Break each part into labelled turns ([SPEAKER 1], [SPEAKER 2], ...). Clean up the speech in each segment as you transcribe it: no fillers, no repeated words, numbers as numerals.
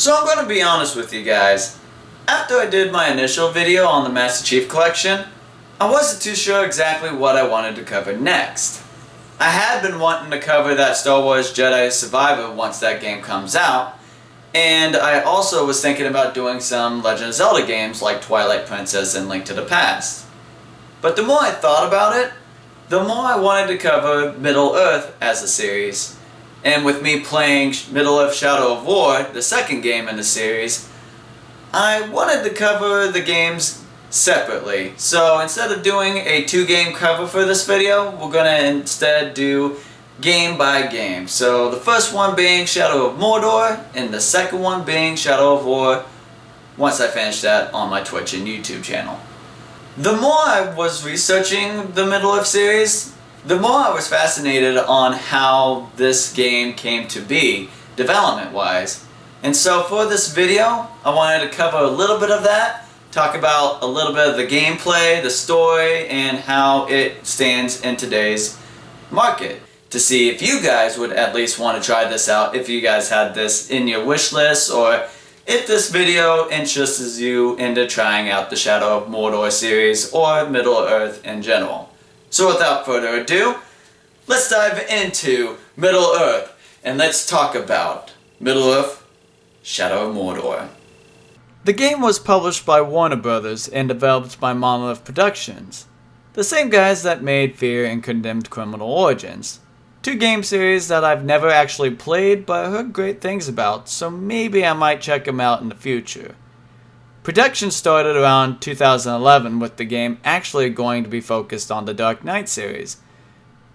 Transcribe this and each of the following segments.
[SPEAKER 1] So I'm going to be honest with you guys. After I did my initial video on the Master Chief Collection, I wasn't too sure exactly what I wanted to cover next. I had been wanting to cover that Star Wars Jedi Survivor once that game comes out, and I also was thinking about doing some Legend of Zelda games like Twilight Princess and Link to the Past. But the more I thought about it, the more I wanted to cover Middle-earth as a series. And with me playing Middle-earth Shadow of War, the second game in the series, I wanted to cover the games separately. So instead of doing a 2-game cover for this video, we're going to instead do game by game. So the first one being Shadow of Mordor, and the second one being Shadow of War, once I finish that on my Twitch and YouTube channel. The more I was researching the Middle-earth series, the more I was fascinated on how this game came to be, development-wise. And so for this video, I wanted to cover a little bit of that, talk about a little bit of the gameplay, the story, and how it stands in today's market. To see if you guys would at least want to try this out, if you guys had this in your wish list, or if this video interests you into trying out the Shadow of Mordor series or Middle-earth in general. So without further ado, let's dive into Middle-earth and let's talk about Middle-earth Shadow of Mordor. The game was published by Warner Brothers and developed by Monolith Productions, the same guys that made Fear and Condemned Criminal Origins. 2 game series that I've never actually played but heard great things about, so maybe I might check them out in the future. Production started around 2011 with the game actually going to be focused on the Dark Knight series.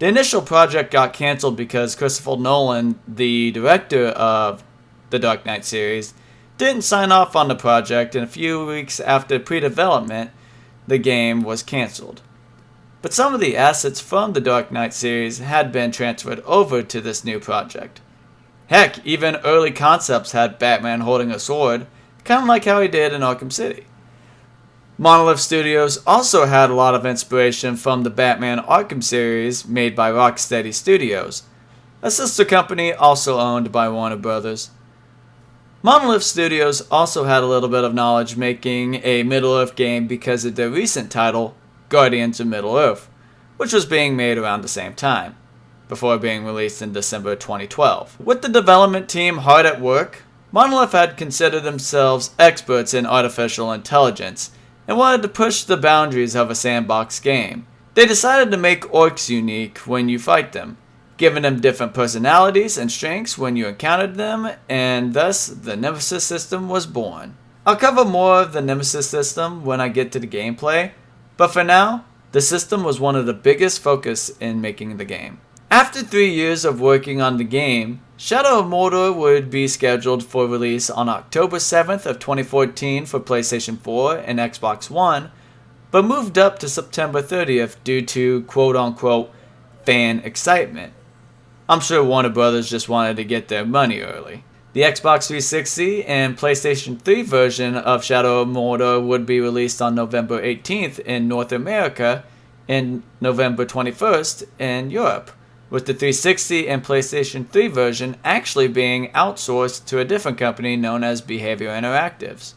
[SPEAKER 1] The initial project got cancelled because Christopher Nolan, the director of the Dark Knight series, didn't sign off on the project, and a few weeks after pre-development, the game was cancelled. But some of the assets from the Dark Knight series had been transferred over to this new project. Heck, even early concepts had Batman holding a sword, kind of like how he did in Arkham City. Monolith Studios also had a lot of inspiration from the Batman Arkham series made by Rocksteady Studios, a sister company also owned by Warner Brothers. Monolith Studios also had a little bit of knowledge making a Middle-earth game because of their recent title, Guardians of Middle-earth, which was being made around the same time, before being released in December 2012. With the development team hard at work, Monolith had considered themselves experts in artificial intelligence and wanted to push the boundaries of a sandbox game. They decided to make orcs unique when you fight them, giving them different personalities and strengths when you encountered them, and thus the Nemesis system was born. I'll cover more of the Nemesis system when I get to the gameplay, but for now, the system was one of the biggest focus in making the game. After 3 years of working on the game, Shadow of Mordor would be scheduled for release on October 7th of 2014 for PlayStation 4 and Xbox One, but moved up to September 30th due to quote-unquote fan excitement. I'm sure Warner Brothers just wanted to get their money early. The Xbox 360 and PlayStation 3 version of Shadow of Mordor would be released on November 18th in North America and November 21st in Europe, with the 360 and PlayStation 3 version actually being outsourced to a different company known as Behavior Interactives.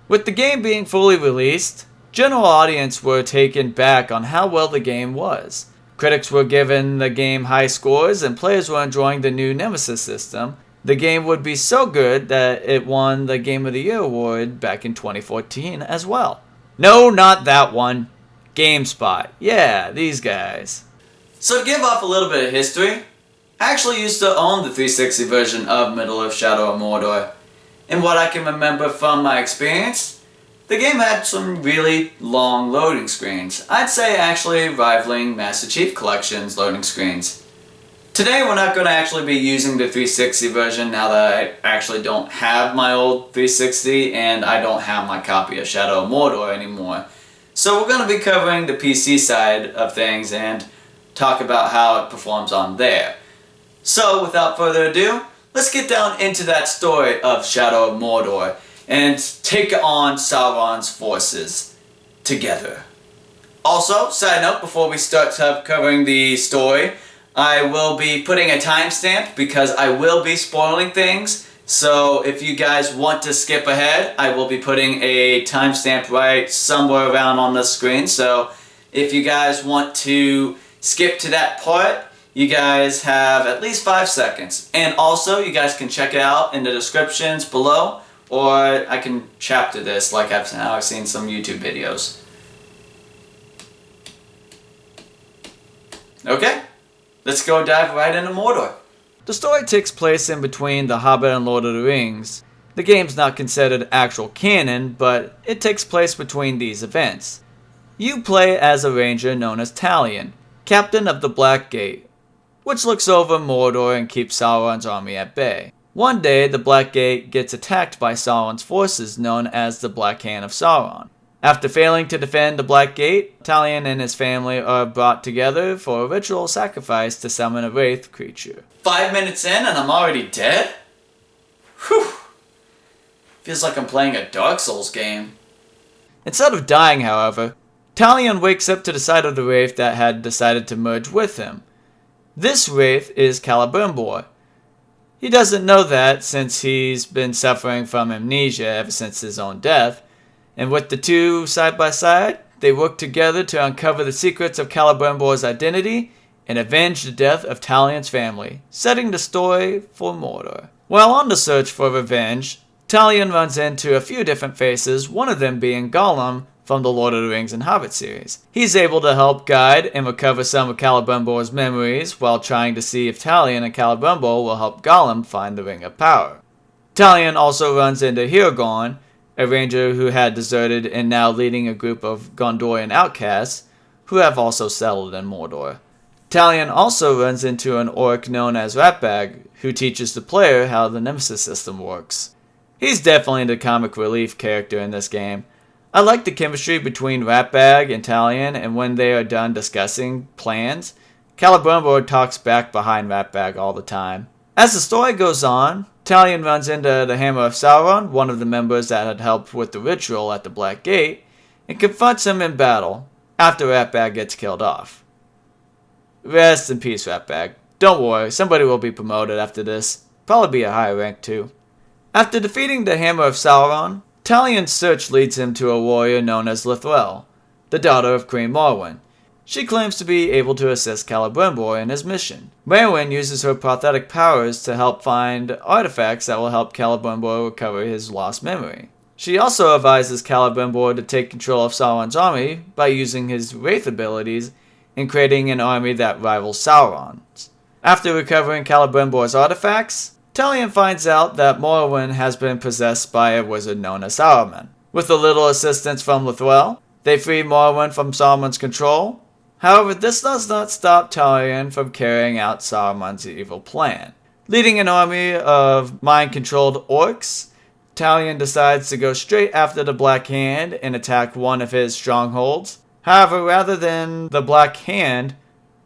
[SPEAKER 1] With the game being fully released, general audience were taken back on how well the game was. Critics were giving the game high scores and players were enjoying the new Nemesis system. The game would be so good that it won the Game of the Year award back in 2014 as well. No, not that one. GameSpot. Yeah, these guys. So to give off a little bit of history, I actually used to own the 360 version of Middle-earth Shadow of Mordor. And what I can remember from my experience, the game had some really long loading screens. I'd say actually rivaling Master Chief Collection's loading screens. Today we're not going to actually be using the 360 version now that I actually don't have my old 360 and I don't have my copy of Shadow of Mordor anymore. So we're going to be covering the PC side of things and talk about how it performs on there. So without further ado, let's get down into that story of Shadow of Mordor and take on Sauron's forces together. Also, side note before we start covering the story, I will be putting a timestamp because I will be spoiling things, So if you guys want to skip ahead, I will be putting a timestamp right somewhere around on the screen. So if you guys want to skip to that part, you guys have at least 5 seconds. And also, you guys can check it out in the descriptions below, or I can chapter this like I've seen some YouTube videos. Okay, let's go dive right into Mordor. The story takes place in between The Hobbit and Lord of the Rings. The game's not considered actual canon, but it takes place between these events. You play as a ranger known as Talion, captain of the Black Gate, which looks over Mordor and keeps Sauron's army at bay. One day, the Black Gate gets attacked by Sauron's forces known as the Black Hand of Sauron. After failing to defend the Black Gate, Talion and his family are brought together for a ritual sacrifice to summon a wraith creature. 5 minutes in and I'm already dead? Whew. Feels like I'm playing a Dark Souls game. Instead of dying, however, Talion wakes up to the sight of the wraith that had decided to merge with him. This wraith is Celebrimbor. He doesn't know that since he's been suffering from amnesia ever since his own death, and with the two side by side, they work together to uncover the secrets of Celebrimbor's identity and avenge the death of Talion's family, setting the story for Mordor. While on the search for revenge, Talion runs into a few different faces, one of them being Gollum from the Lord of the Rings and Hobbit series. He's able to help guide and recover some of Celebrimbor's memories while trying to see if Talion and Celebrimbor will help Gollum find the Ring of Power. Talion also runs into Hirgorn, a ranger who had deserted and now leading a group of Gondorian outcasts who have also settled in Mordor. Talion also runs into an orc known as Ratbag, who teaches the player how the Nemesis system works. He's definitely the comic relief character in this game. I like the chemistry between Ratbag and Talion, and when they are done discussing plans, Celebrimbor talks back behind Ratbag all the time. As the story goes on, Talion runs into the Hammer of Sauron, one of the members that had helped with the ritual at the Black Gate, and confronts him in battle after Ratbag gets killed off. Rest in peace, Ratbag. Don't worry, somebody will be promoted after this. Probably be a higher rank too. After defeating the Hammer of Sauron, Talion's search leads him to a warrior known as Lithrell, the daughter of Queen Morwen. She claims to be able to assist Celebrimbor in his mission. Morwen uses her prophetic powers to help find artifacts that will help Celebrimbor recover his lost memory. She also advises Celebrimbor to take control of Sauron's army by using his wraith abilities and creating an army that rivals Sauron's. After recovering Celebrimbor's artifacts, Talion finds out that Morwen has been possessed by a wizard known as Saruman. With a little assistance from Lithrell, they free Morwen from Saruman's control. However, this does not stop Talion from carrying out Saruman's evil plan. Leading an army of mind-controlled orcs, Talion decides to go straight after the Black Hand and attack one of his strongholds. However, rather than the Black Hand,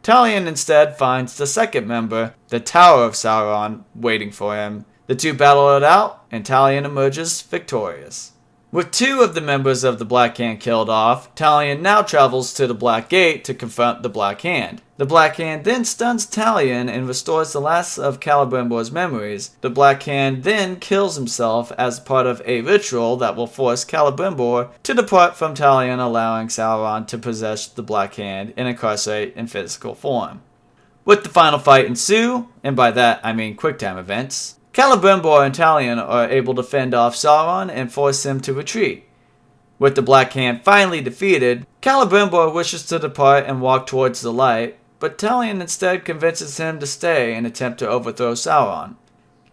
[SPEAKER 1] Talion instead finds the second member, the Tower of Sauron, waiting for him. The two battle it out, and Talion emerges victorious. With two of the members of the Black Hand killed off, Talion now travels to the Black Gate to confront the Black Hand. The Black Hand then stuns Talion and restores the last of Celebrimbor's memories. The Black Hand then kills himself as part of a ritual that will force Celebrimbor to depart from Talion, allowing Sauron to possess the Black Hand and incarcerate in physical form. With the final fight ensue, and by that I mean QuickTime events, Celebrimbor and Talion are able to fend off Sauron and force him to retreat. With the Black Hand finally defeated, Celebrimbor wishes to depart and walk towards the light, but Talion instead convinces him to stay and attempt to overthrow Sauron.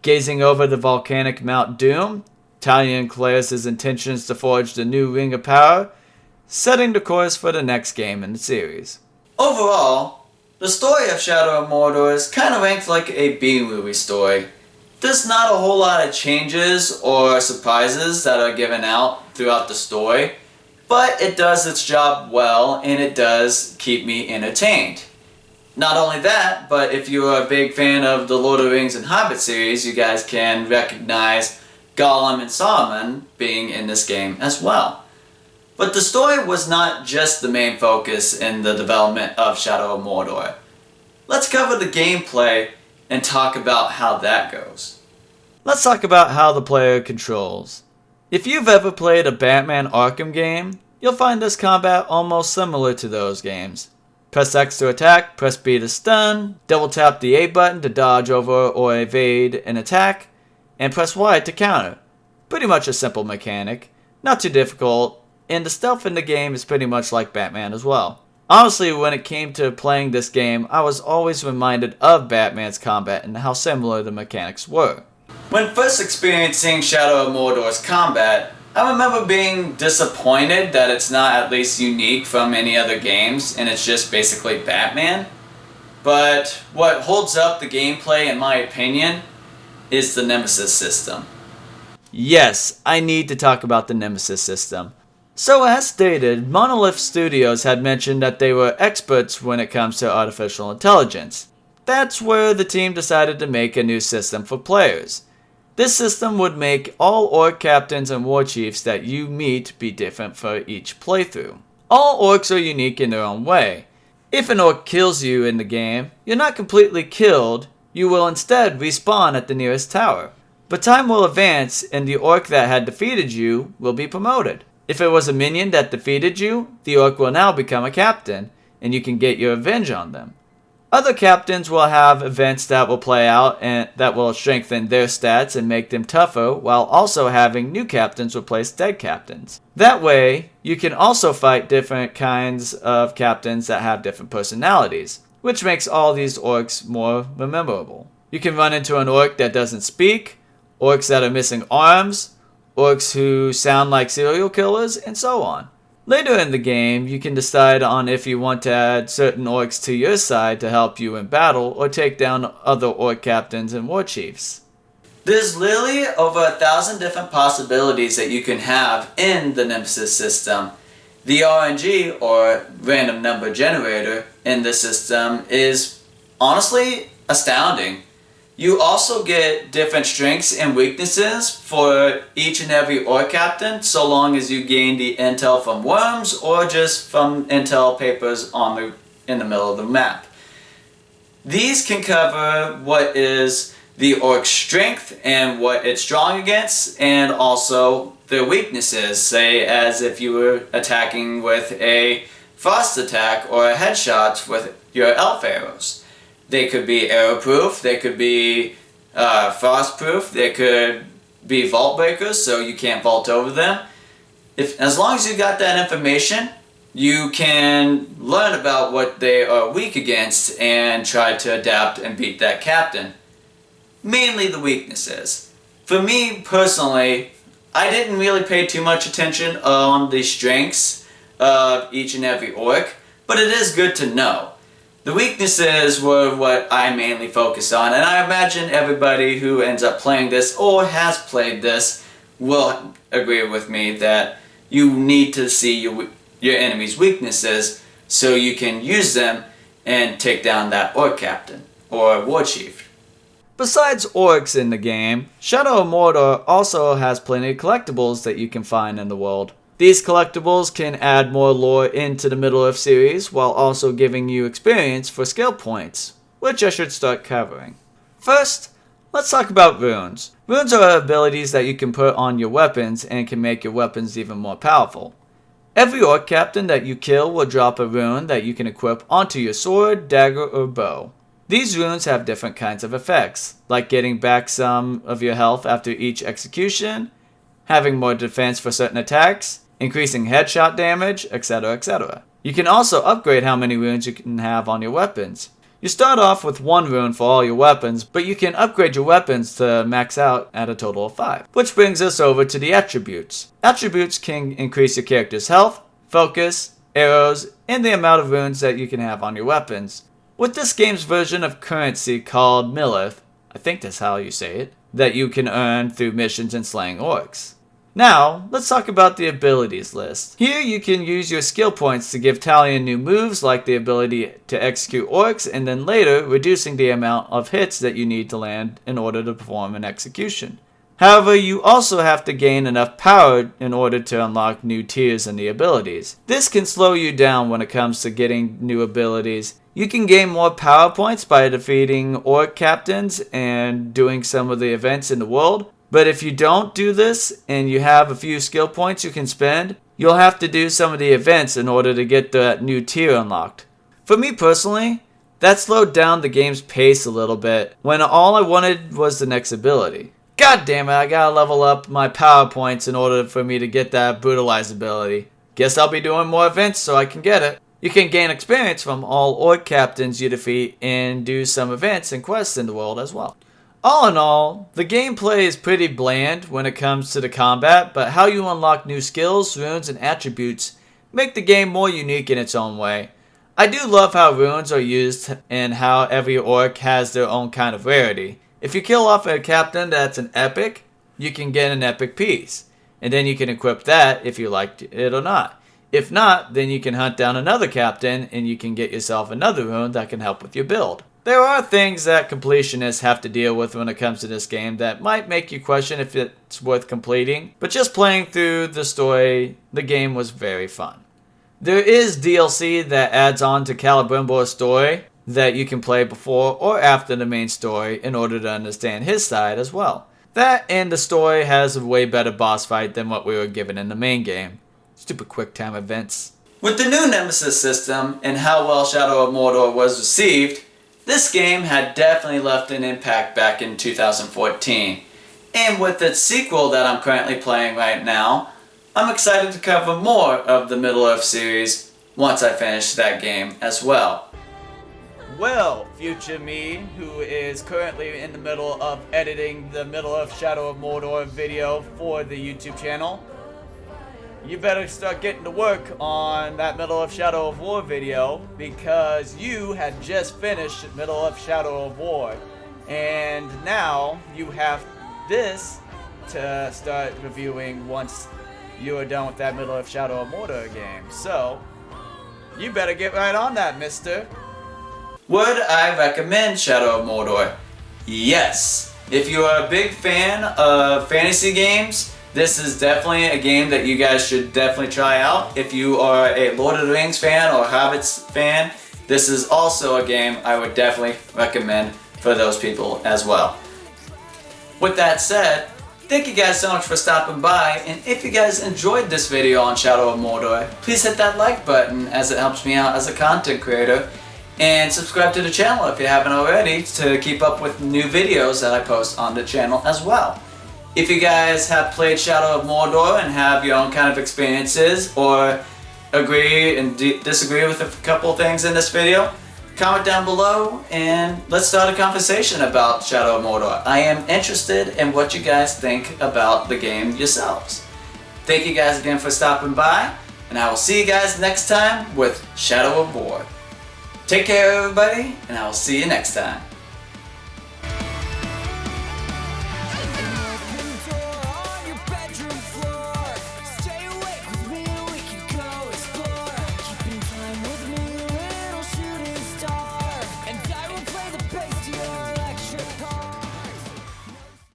[SPEAKER 1] Gazing over the volcanic Mount Doom, Talion declares his intentions to forge the new Ring of Power, setting the course for the next game in the series. Overall, the story of Shadow of Mordor is kind of ranked like a B-movie story. There's not a whole lot of changes or surprises that are given out throughout the story, but it does its job well and it does keep me entertained. Not only that, but if you are a big fan of the Lord of the Rings and Hobbit series, you guys can recognize Gollum and Saruman being in this game as well. But the story was not just the main focus in the development of Shadow of Mordor. Let's cover the gameplay and talk about how that goes. Let's talk about how the player controls. If you've ever played a Batman Arkham game, you'll find this combat almost similar to those games. Press X to attack, press B to stun, double tap the A button to dodge over or evade an attack, and press Y to counter. Pretty much a simple mechanic, not too difficult, and the stealth in the game is pretty much like Batman as well. Honestly, when it came to playing this game, I was always reminded of Batman's combat and how similar the mechanics were. When first experiencing Shadow of Mordor's combat, I remember being disappointed that it's not at least unique from any other games and it's just basically Batman. But what holds up the gameplay, in my opinion, is the Nemesis system. Yes, I need to talk about the Nemesis system. So as stated, Monolith Studios had mentioned that they were experts when it comes to artificial intelligence. That's where the team decided to make a new system for players. This system would make all orc captains and war chiefs that you meet be different for each playthrough. All orcs are unique in their own way. If an orc kills you in the game, you're not completely killed, you will instead respawn at the nearest tower. But time will advance and the orc that had defeated you will be promoted. If it was a minion that defeated you, the orc will now become a captain, and you can get your revenge on them. Other captains will have events that will play out and that will strengthen their stats and make them tougher, while also having new captains replace dead captains. That way, you can also fight different kinds of captains that have different personalities, which makes all these orcs more memorable. You can run into an orc that doesn't speak, orcs that are missing arms, orcs who sound like serial killers, and so on. Later in the game, you can decide on if you want to add certain orcs to your side to help you in battle or take down other orc captains and war chiefs. There's literally over 1,000 different possibilities that you can have in the Nemesis system. The RNG, or random number generator, in this system is honestly astounding. You also get different strengths and weaknesses for each and every orc captain, so long as you gain the intel from worms or just from intel papers in the middle of the map. These can cover what is the orc's strength and what it's strong against, and also their weaknesses, say as if you were attacking with a frost attack or a headshot with your elf arrows. They could be arrow-proof, they could be frost-proof, they could be vault breakers, so you can't vault over them. As long as you got that information, you can learn about what they are weak against and try to adapt and beat that captain. Mainly the weaknesses. For me personally, I didn't really pay too much attention on the strengths of each and every orc, but it is good to know. The weaknesses were what I mainly focused on, and I imagine everybody who ends up playing this or has played this will agree with me that you need to see your enemy's weaknesses so you can use them and take down that orc captain or war chief. Besides orcs in the game, Shadow of Mordor also has plenty of collectibles that you can find in the world. These collectibles can add more lore into the Middle-earth series while also giving you experience for skill points, which I should start covering. First, let's talk about runes. Runes are abilities that you can put on your weapons and can make your weapons even more powerful. Every orc captain that you kill will drop a rune that you can equip onto your sword, dagger, or bow. These runes have different kinds of effects, like getting back some of your health after each execution, having more defense for certain attacks, increasing headshot damage, etc., etc. You can also upgrade how many runes you can have on your weapons. You start off with 1 rune for all your weapons, but you can upgrade your weapons to max out at a total of 5. Which brings us over to the attributes. Attributes can increase your character's health, focus, arrows, and the amount of runes that you can have on your weapons. With this game's version of currency called Millith, I think that's how you say it, that you can earn through missions and slaying orcs. Now, let's talk about the abilities list. Here you can use your skill points to give Talion new moves like the ability to execute orcs, and then later reducing the amount of hits that you need to land in order to perform an execution. However, you also have to gain enough power in order to unlock new tiers in the abilities. This can slow you down when it comes to getting new abilities, You can gain more power points by defeating orc captains and doing some of the events in the world. But if you don't do this and you have a few skill points you can spend, you'll have to do some of the events in order to get that new tier unlocked. For me personally, that slowed down the game's pace a little bit when all I wanted was the next ability. God damn it, I gotta level up my power points in order for me to get that brutalize ability. Guess I'll be doing more events so I can get it. You can gain experience from all orc captains you defeat and do some events and quests in the world as well. All in all, the gameplay is pretty bland when it comes to the combat, but how you unlock new skills, runes, and attributes make the game more unique in its own way. I do love how runes are used and how every orc has their own kind of rarity. If you kill off a captain that's an epic, you can get an epic piece, and then you can equip that if you liked it or not. If not, then you can hunt down another captain and you can get yourself another rune that can help with your build. There are things that completionists have to deal with when it comes to this game that might make you question if it's worth completing, but just playing through the story, the game was very fun. There is DLC that adds on to Celebrimbor's story that you can play before or after the main story in order to understand his side as well. That and the story has a way better boss fight than what we were given in the main game. Stupid quick time events. With the new Nemesis system and how well Shadow of Mordor was received, this game had definitely left an impact back in 2014. And with its sequel that I'm currently playing right now, I'm excited to cover more of the Middle-earth series once I finish that game as well. Well, future me, who is currently in the middle of editing the Middle-earth Shadow of Mordor video for the YouTube channel, you better start getting to work on that Middle-earth Shadow of War video because you had just finished Middle-earth Shadow of War. And now you have this to start reviewing once you are done with that Middle-earth Shadow of Mordor game. So, you better get right on that, mister. Would I recommend Shadow of Mordor? Yes. If you are a big fan of fantasy games, this is definitely a game that you guys should definitely try out. If you are a Lord of the Rings fan or Hobbits fan, this is also a game I would definitely recommend for those people as well. With that said, thank you guys so much for stopping by, and if you guys enjoyed this video on Shadow of Mordor, please hit that like button as it helps me out as a content creator, and subscribe to the channel if you haven't already to keep up with new videos that I post on the channel as well. If you guys have played Shadow of Mordor and have your own kind of experiences or agree and disagree with a couple things in this video, comment down below and let's start a conversation about Shadow of Mordor. I am interested in what you guys think about the game yourselves. Thank you guys again for stopping by, and I will see you guys next time with Shadow of War. Take care everybody, and I will see you next time.